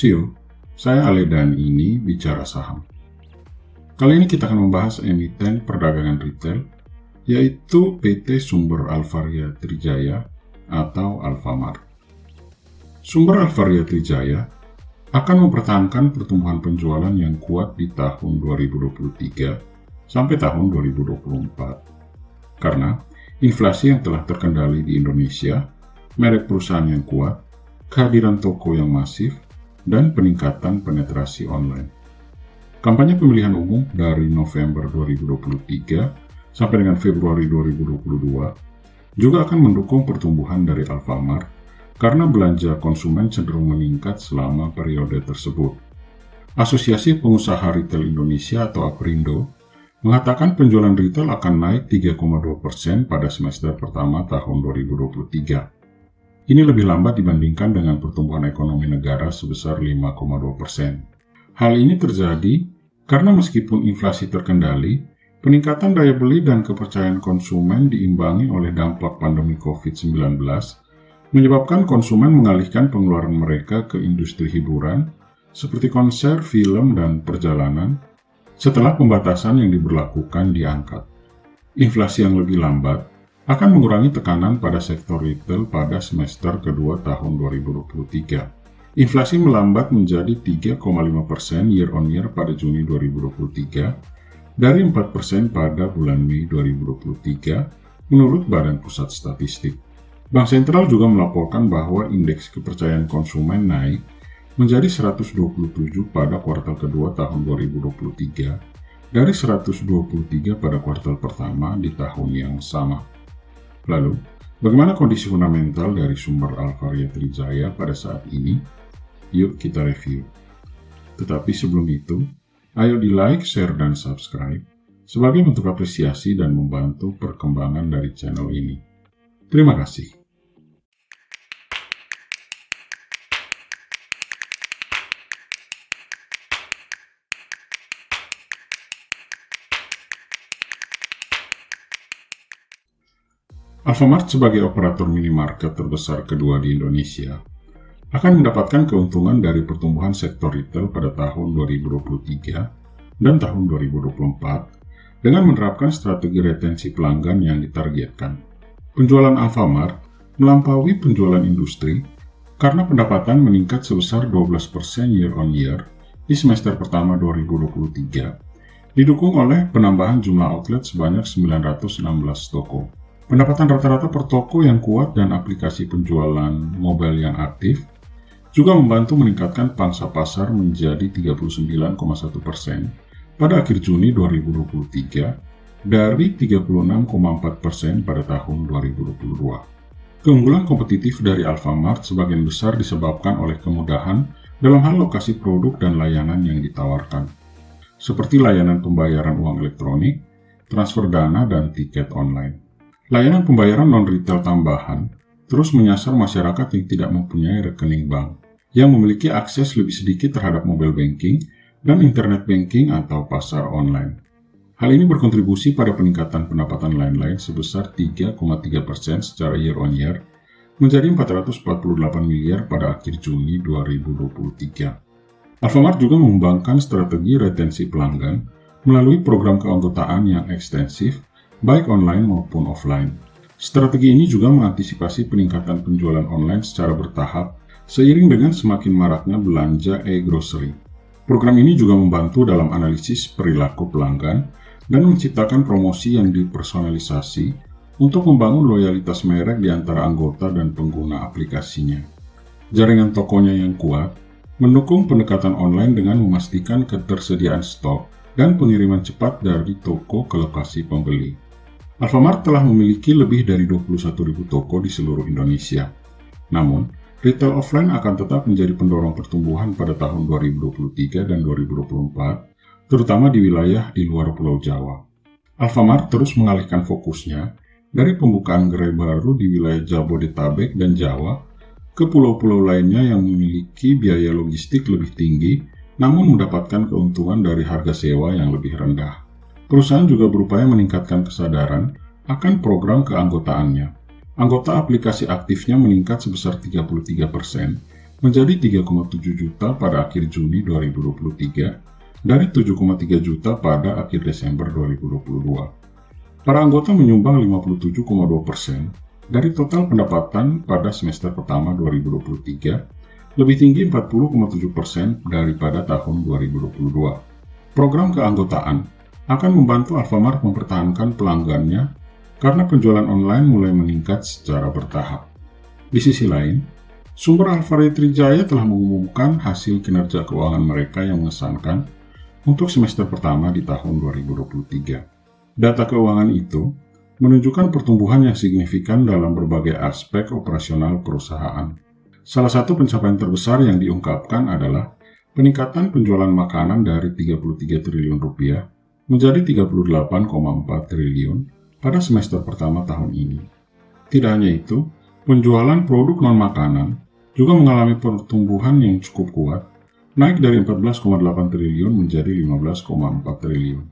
Sio, saya Ale dan ini Bicara Saham. Kali ini kita akan membahas emiten perdagangan retail, yaitu PT Sumber Alvaria Trijaya atau Alfamart. Sumber Alvaria Trijaya akan mempertahankan pertumbuhan penjualan yang kuat di tahun 2023 sampai tahun 2024. Karena inflasi yang telah terkendali di Indonesia, merek perusahaan yang kuat, kehadiran toko yang masif, dan peningkatan penetrasi online. Kampanye pemilihan umum dari November 2023 sampai dengan Februari 2022 juga akan mendukung pertumbuhan dari Alfamart karena belanja konsumen cenderung meningkat selama periode tersebut. Asosiasi Pengusaha Retail Indonesia atau APRindo mengatakan penjualan retail akan naik 3,2% pada semester pertama tahun 2023. Ini lebih lambat dibandingkan dengan pertumbuhan ekonomi negara sebesar 5,2%. Hal ini terjadi karena meskipun inflasi terkendali, peningkatan daya beli dan kepercayaan konsumen diimbangi oleh dampak pandemi COVID-19, menyebabkan konsumen mengalihkan pengeluaran mereka ke industri hiburan seperti konser, film, dan perjalanan setelah pembatasan yang diberlakukan diangkat. Inflasi yang lebih lambat akan mengurangi tekanan pada sektor retail pada semester kedua tahun 2023. Inflasi melambat menjadi 3,5% year-on-year pada Juni 2023 dari 4% pada bulan Mei 2023 menurut Badan Pusat Statistik. Bank Sentral juga melaporkan bahwa indeks kepercayaan konsumen naik menjadi 127 pada kuartal kedua tahun 2023 dari 123 pada kuartal pertama di tahun yang sama. Lalu, bagaimana kondisi fundamental dari Sumber Alvaria Trijaya pada saat ini? Yuk kita review. Tetapi sebelum itu, ayo di like, share, dan subscribe sebagai bentuk apresiasi dan membantu perkembangan dari channel ini. Terima kasih. Alfamart sebagai operator minimarket terbesar kedua di Indonesia akan mendapatkan keuntungan dari pertumbuhan sektor retail pada tahun 2023 dan tahun 2024 dengan menerapkan strategi retensi pelanggan yang ditargetkan. Penjualan Alfamart melampaui penjualan industri karena pendapatan meningkat sebesar 12% year-on-year di semester pertama 2023, didukung oleh penambahan jumlah outlet sebanyak 916 toko. Pendapatan rata-rata per toko yang kuat dan aplikasi penjualan mobile yang aktif juga membantu meningkatkan pangsa pasar menjadi 39,1% pada akhir Juni 2023 dari 36,4% pada tahun 2022. Keunggulan kompetitif dari Alfamart sebagian besar disebabkan oleh kemudahan dalam hal lokasi produk dan layanan yang ditawarkan, seperti layanan pembayaran uang elektronik, transfer dana, dan tiket online. Layanan pembayaran non-retail tambahan terus menyasar masyarakat yang tidak mempunyai rekening bank, yang memiliki akses lebih sedikit terhadap mobile banking dan internet banking atau pasar online. Hal ini berkontribusi pada peningkatan pendapatan lain-lain sebesar 3,3% secara year-on-year menjadi 448 miliar pada akhir Juni 2023. Alfamart juga mengembangkan strategi retensi pelanggan melalui program keanggotaan yang ekstensif, baik online maupun offline. Strategi ini juga mengantisipasi peningkatan penjualan online secara bertahap seiring dengan semakin maraknya belanja e-grocery. Program ini juga membantu dalam analisis perilaku pelanggan dan menciptakan promosi yang dipersonalisasi untuk membangun loyalitas merek di antara anggota dan pengguna aplikasinya. Jaringan tokonya yang kuat mendukung pendekatan online dengan memastikan ketersediaan stok dan pengiriman cepat dari toko ke lokasi pembeli. Alfamart telah memiliki lebih dari 21.000 toko di seluruh Indonesia. Namun, retail offline akan tetap menjadi pendorong pertumbuhan pada tahun 2023 dan 2024, terutama di wilayah di luar Pulau Jawa. Alfamart terus mengalihkan fokusnya dari pembukaan gerai baru di wilayah Jabodetabek dan Jawa ke pulau-pulau lainnya yang memiliki biaya logistik lebih tinggi, namun mendapatkan keuntungan dari harga sewa yang lebih rendah. Perusahaan juga berupaya meningkatkan kesadaran akan program keanggotaannya. Anggota aplikasi aktifnya meningkat sebesar 33% menjadi 3,7 juta pada akhir Juni 2023 dari 7,3 juta pada akhir Desember 2022. Para anggota menyumbang 57,2% dari total pendapatan pada semester pertama 2023, lebih tinggi 40,7% daripada tahun 2022. Program keanggotaan akan membantu Alfamart mempertahankan pelanggannya karena penjualan online mulai meningkat secara bertahap. Di sisi lain, sumber Alfamart Trijaya telah mengumumkan hasil kinerja keuangan mereka yang mengesankan untuk semester pertama di tahun 2023. Data keuangan itu menunjukkan pertumbuhan yang signifikan dalam berbagai aspek operasional perusahaan. Salah satu pencapaian terbesar yang diungkapkan adalah peningkatan penjualan makanan dari 33 triliun rupiah menjadi 38,4 triliun pada semester pertama tahun ini. Tidak hanya itu, penjualan produk non-makanan juga mengalami pertumbuhan yang cukup kuat, naik dari 14,8 triliun menjadi 15,4 triliun.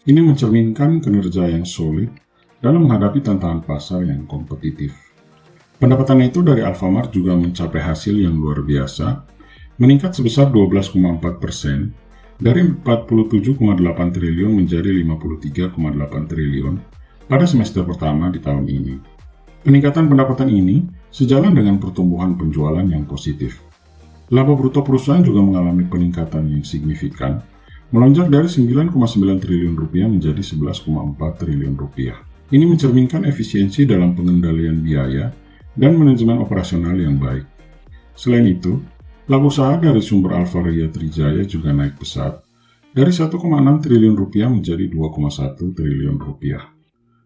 Ini mencerminkan kinerja yang solid dalam menghadapi tantangan pasar yang kompetitif. Pendapatan itu dari Alfamart juga mencapai hasil yang luar biasa, meningkat sebesar 12,4% dari 47,8 triliun menjadi 53,8 triliun pada semester pertama di tahun ini. Peningkatan pendapatan ini sejalan dengan pertumbuhan penjualan yang positif. Laba bruto perusahaan juga mengalami peningkatan yang signifikan, melonjak dari 9,9 triliun rupiah menjadi 11,4 triliun rupiah. Ini mencerminkan efisiensi dalam pengendalian biaya dan manajemen operasional yang baik. Selain itu, laba usaha dari sumber Alfamart Trijaya juga naik pesat dari 1,6 triliun rupiah menjadi 2,1 triliun rupiah.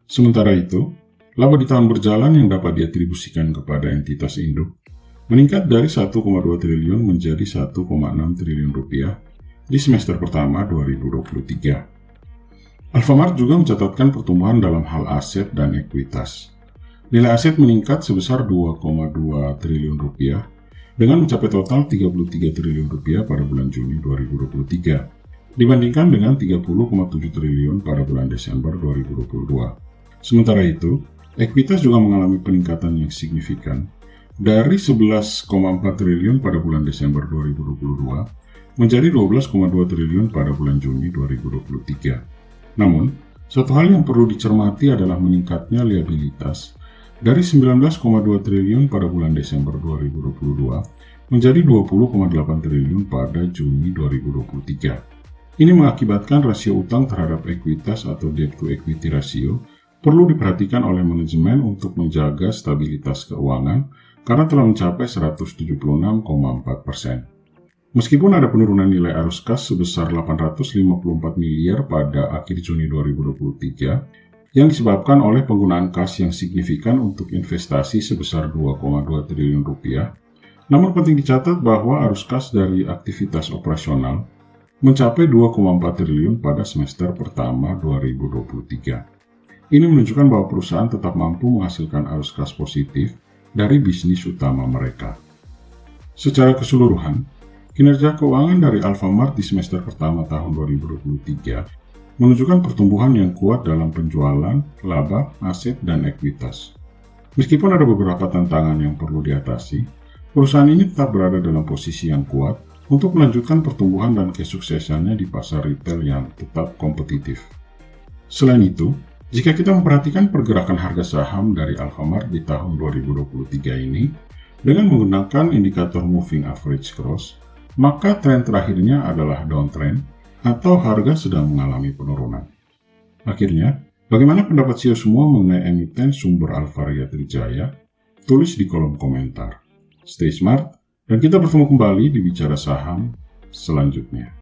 Sementara itu, laba di tahun berjalan yang dapat diatribusikan kepada entitas induk meningkat dari 1,2 triliun menjadi 1,6 triliun rupiah di semester pertama 2023. Alfamart juga mencatatkan pertumbuhan dalam hal aset dan ekuitas. Nilai aset meningkat sebesar 2,2 triliun rupiah dengan mencapai total 33 triliun rupiah pada bulan Juni 2023, dibandingkan dengan 30,7 triliun pada bulan Desember 2022. Sementara itu, ekuitas juga mengalami peningkatan yang signifikan dari 11,4 triliun pada bulan Desember 2022 menjadi 12,2 triliun pada bulan Juni 2023. Namun, satu hal yang perlu dicermati adalah meningkatnya liabilitas dari 19,2 triliun pada bulan Desember 2022 menjadi 20,8 triliun pada Juni 2023. Ini mengakibatkan rasio utang terhadap ekuitas atau debt to equity ratio perlu diperhatikan oleh manajemen untuk menjaga stabilitas keuangan karena telah mencapai 176,4%. Meskipun ada penurunan nilai arus kas sebesar 854 miliar pada akhir Juni 2023 yang disebabkan oleh penggunaan kas yang signifikan untuk investasi sebesar 2,2 triliun rupiah, namun penting dicatat bahwa arus kas dari aktivitas operasional mencapai 2,4 triliun pada semester pertama 2023. Ini menunjukkan bahwa perusahaan tetap mampu menghasilkan arus kas positif dari bisnis utama mereka. Secara keseluruhan, kinerja keuangan dari Alfamart di semester pertama tahun 2023 menunjukkan pertumbuhan yang kuat dalam penjualan, laba, aset, dan ekuitas. Meskipun ada beberapa tantangan yang perlu diatasi, perusahaan ini tetap berada dalam posisi yang kuat untuk melanjutkan pertumbuhan dan kesuksesannya di pasar retail yang tetap kompetitif. Selain itu, jika kita memperhatikan pergerakan harga saham dari Alfamart di tahun 2023 ini dengan menggunakan indikator moving average cross, maka tren terakhirnya adalah downtrend atau harga sedang mengalami penurunan. Akhirnya, bagaimana pendapat CEO semua mengenai emiten sumber Alfamart Trijaya? Tulis di kolom komentar. Stay smart, dan kita bertemu kembali di Bicara Saham selanjutnya.